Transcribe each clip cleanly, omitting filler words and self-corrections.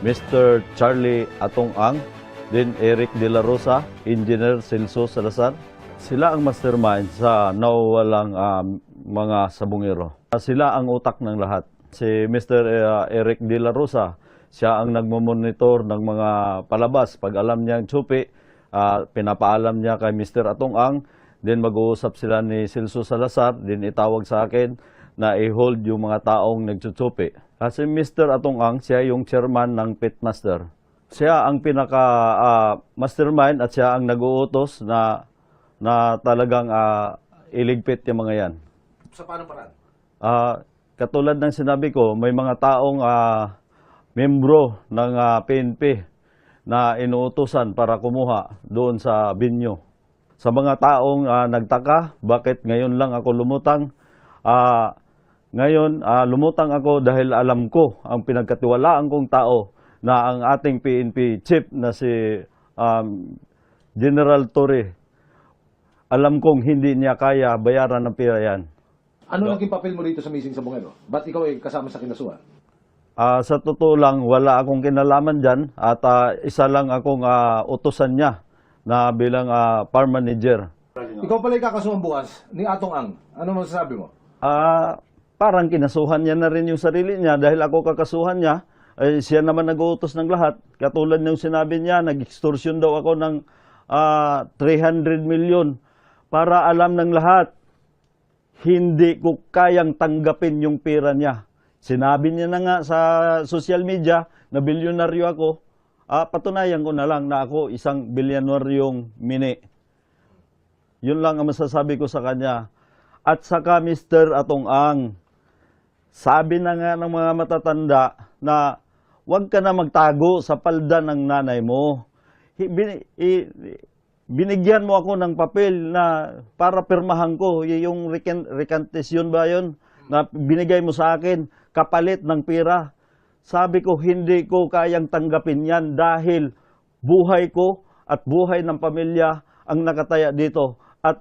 Mr. Charlie Atong Ang, then Eric De La Rosa, Engineer Celso Salazar. Sila ang mastermind sa nawawalang mga sabungero. Sila ang utak ng lahat. Si Mr. Eric De La Rosa, siya ang nagmamonitor ng mga palabas. Pag alam niya ang tsupi, pinapaalam niya kay Mr. Atong Ang, then mag-uusap sila ni Celso Salazar, then itawag sa akin na i-hold yung mga taong nagtsutsupi. Kasi Mr. Atong Ang, siya yung chairman ng Pitmaster. Siya ang pinaka-mastermind at siya ang nag-uutos na talagang iligpit yung mga yan. Sa paano paraan? Katulad ng sinabi ko, may mga taong membro ng PNP na inuutosan para kumuha doon sa binyo. Sa mga taong nagtaka, bakit ngayon lang ako lumutang? Ngayon, lumutang ako dahil alam ko ang pinagkatiwalaan kong tao na ang ating PNP chief na si General Torre. Alam kong hindi niya kaya bayaran ng pera yan. Ano naging papel mo rito sa Missing Sabungero? Ba't ikaw ay kasama sa kinasuhan? Sa totoo lang, wala akong kinalaman dyan at isa lang akong utusan niya na bilang farm manager. Ikaw pala yung kakasuhan bukas ni Atong Ang. Ano masasabi mo? Parang kinasuhan niya na rin yung sarili niya dahil ako kakasuhan niya. Siya naman nag-uutos ng lahat. Katulad ng sinabi niya, nag-extortion daw ako ng 300 million para alam ng lahat. Hindi ko kayang tanggapin yung pera niya. Sinabi niya na nga sa social media na bilyonaryo ako. Patunayan ko na lang na ako isang bilyonaryong mini. Yun lang ang masasabi ko sa kanya. At saka Mr. Atong Ang, sabi na nga ng mga matatanda na huwag ka na magtago sa palda ng nanay mo. Binigyan mo ako ng papel na para pirmahan ko, yung recantation ba yun, na binigay mo sa akin, kapalit ng pera. Sabi ko, hindi ko kayang tanggapin yan dahil buhay ko at buhay ng pamilya ang nakataya dito. At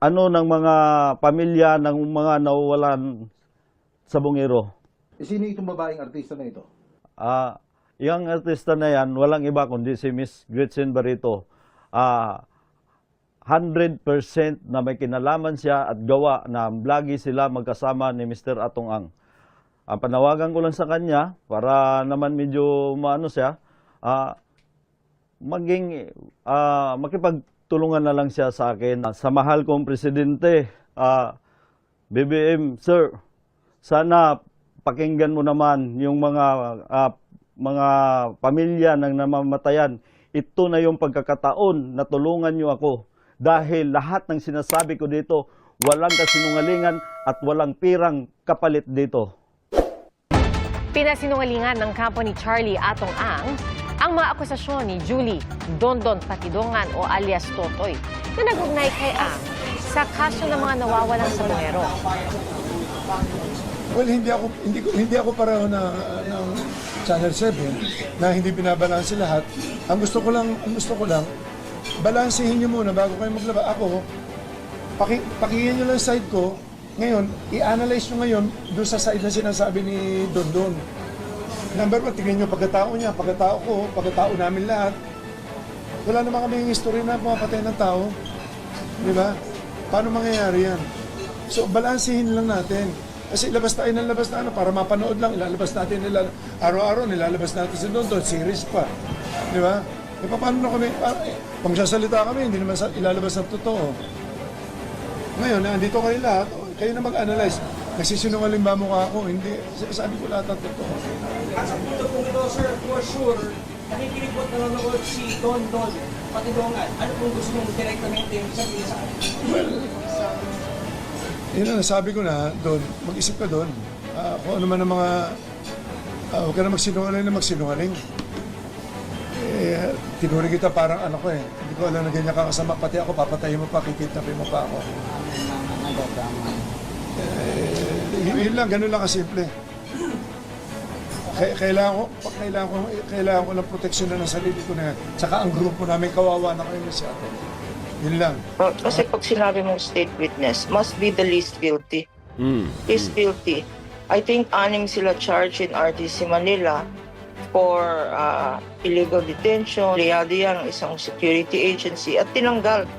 ng mga pamilya ng mga nawawalan sa bungero. Sino itong babaeng artista na ito? Yung artista na yan, walang iba kundi si Miss Gretchen Barreto. 100% na may kinalaman siya at gawa na lagi sila magkasama ni Mr. Atong Ang. Ang panawagan ko lang sa kanya, para naman medyo maano siya, makipagtulungan na lang siya sa akin. Sa mahal kong presidente, BBM, sir, sana pakinggan mo naman yung mga pamilya ng namamatayan. Ito na yung pagkakataon na tulungan nyo ako. Dahil lahat ng sinasabi ko dito, walang kasinungalingan at walang pirang kapalit dito. Pinasinungalingan ng kampo ni Charlie Atong ang mga akusasyon ni Julie Dondon Patidongan o alias Totoy na nag-ugnay kay Ang sa kaso ng mga nawawalang sabungero. Well, hindi ako pareho ng Channel 7 na hindi binabalanse lahat. Ang gusto ko lang balansehin niyo muna bago kayo maglaba. Ako, pakinggan niyo lang side ko. Ngayon, i-analyze niyo ngayon doon sa side na sinasabi ni Dondon. Number 1, tingnan niyo pagkatao niya, pagkatao ko, pagkatao namin lahat. Wala naman kaming history na pumapatay ng tao. Di ba? Paano mangyayari yan? So, balansehin lang natin. Kasi labas tayo ng labas na para mapanood lang, ilalabas natin araw-araw, nilalabas natin si Dondon, series pa. Di ba? E paano na kami, pag sasalita kami, hindi naman ilalabas ng totoo. Ngayon, nandito kayo lahat, kayo na mag-analyze. Nagsisinungaling ba mukha ako? Hindi, sabi ko lahat ng totoo. Sa punto po ito, sir, for sure, nakikinig po at nanonood si Dondon Patidongan. Ano pong gusto mong direktamente yung sabihin sa akin? Well, yun na, sabi ko na doon, mag-isip ka doon. Kung ano man ang mga, huwag ka na magsinungaling. Tinuring kita parang ano ko eh. Hindi ko alam na ganyan kakasama. Pati ako, papatayin mo pa, kikitapin mo pa ako. Yun lang, ganun lang kasimple. Kailangan ko ng proteksyon na ng sarili ko na yan. Tsaka ang grupo namin kawawa na kayo masyado. Yun lang. Kasi pag sinabi mong state witness, must be the least guilty. He's guilty. I think 6 sila charged in RTC Manila for illegal detention. Liyado yan ng isang security agency at tinanggal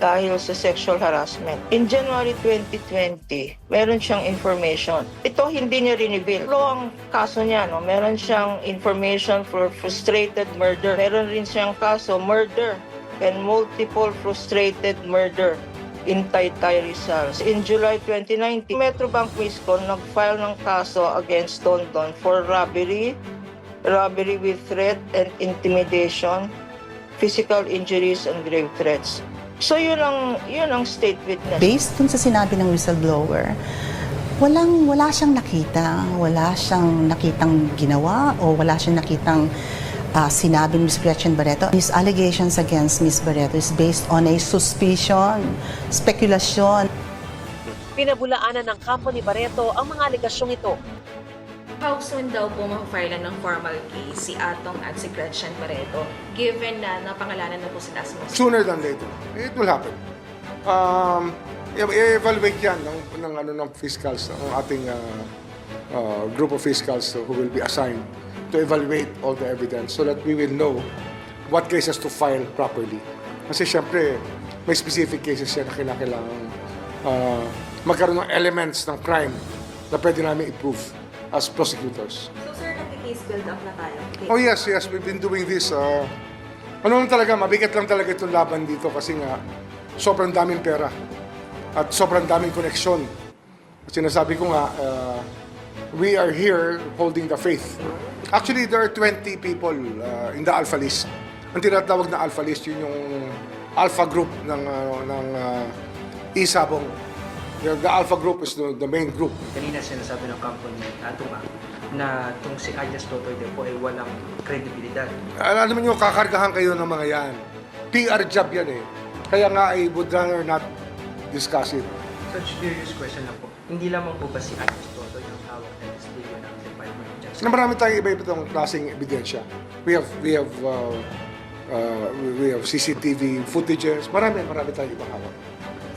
dahil sa sexual harassment. In January 2020, meron siyang information. Ito hindi niya rin-reveal. Pero ang kaso niya, no, meron siyang information for frustrated murder. Meron rin siyang kaso, murder and multiple frustrated murder in Taytay, Rizal. In July 2019, Metrobank Miscon nag-file ng kaso against Don Don for robbery with threat and intimidation, physical injuries and grave threats. So yun ang state witness. Based dun sa sinabi ng whistleblower, wala siyang nakitang ginawa o wala siyang nakitang sinabi ni Ms. Gretchen Barreto. His allegations against Ms. Barreto is based on a suspicion, speculation. Pinabulaanan ng kampo ni Barreto ang mga alegasyong ito. How soon daw po ma-file ng formal case si Atong at si Gretchen Barreto given na napangalanan na po sila sa Sooner than later. It will happen. I-evaluate yan ng fiscals, ng ating group of fiscals who will be assigned to evaluate all the evidence so that we will know what cases to file properly. Kasi syempre, may specific cases yan na kailangan magkaroon ng elements ng crime na pwede namin i-prove as prosecutors. So sir, nag-case build up na tayo? Oh yes, we've been doing this. Mabigat lang talaga itong laban dito kasi nga sobrang daming pera at sobrang daming koneksyon. Sinasabi ko nga, we are here holding the faith. Actually, there are 20 people in the Alpha List. Ang tinatawag na Alpha List, yun yung Alpha Group ng Isabong. The Alpha Group is the main group. Kanina sinasabi ng company Atong na itong si Alias Totoy din po ay walang kredibilidad. Alam niyo, kakargahan kayo ng mga yan. PR job yan eh. Kaya nga, I would rather not discuss it. Such serious question na po. Hindi lamang po ba si Alias Totoy yung hawak na display ng Department of Justice? Marami tayong iba-ibang klaseng ebidensya. We have CCTV footages. Marami tayong ibang hawak.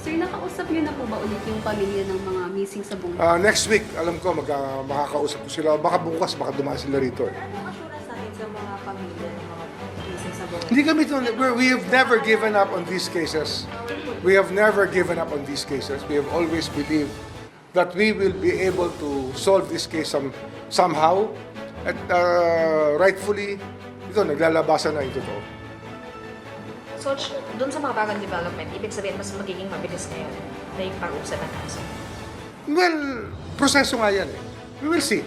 Sir, nakausap niyo na po ba ulit yung pamilya ng mga missing sa buong Next week, alam ko, makakausap ko sila. Baka bukas, baka dumaan sila rito. Anong assurance natin sa mga pamilya ng mga missing sa buong? Hindi kami we have never given up on these cases. We have never given up on these cases. We have always believed that we will be able to solve this case somehow. At rightfully, naglalabasan na ito to. So, doon sa mga bagong development, ibig sabihin mas magiging mabilis ngayon na yung pag-usap ng kaso? Well, proseso nga yan eh. We will see.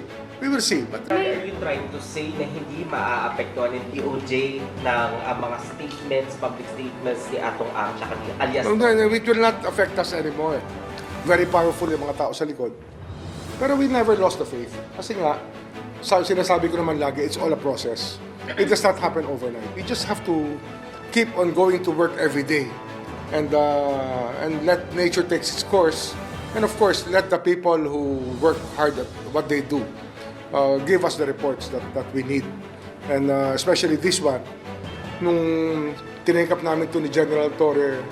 But Are you trying to say na hindi maaapektuhan ng DOJ ng mga statements, public statements ni Atong Ang at ni Alias? No, it will not affect us anymore. Very powerful yung mga tao sa likod. Pero we never lost the faith. Kasi nga, sinasabi ko naman lagi, it's all a process. It does not happen overnight. We just have to keep on going to work every day and let nature take its course. And of course, let the people who work hard at what they do give us the reports that we need. And especially this one, nung tinake up namin to ni General Torre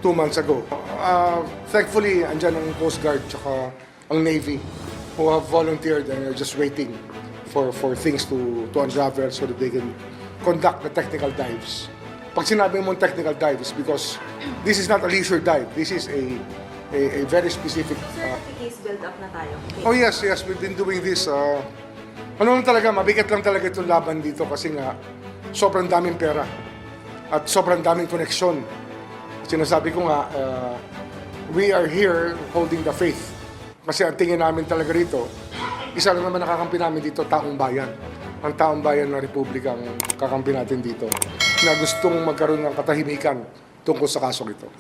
2 months ago. Thankfully, andyan ang Coast Guard tsaka ang Navy who have volunteered and are just waiting for things to unravel so that they can conduct the technical dives. Pag sinabi mong technical dive is because this is not a leisure dive. This is a very specific... So sir, nag-case build up na tayo? Oh yes, we've been doing this. Mabigat lang talaga itong laban dito kasi nga sobrang daming pera at sobrang daming koneksyon. Sinasabi ko nga, we are here holding the faith. Kasi ang tingin namin talaga rito, isa lang naman nakakampi namin dito, taong bayan. Ang taong bayan ng Republika ang kakampi natin dito na gustong magkaroon ng katahimikan tungkol sa kasong ito.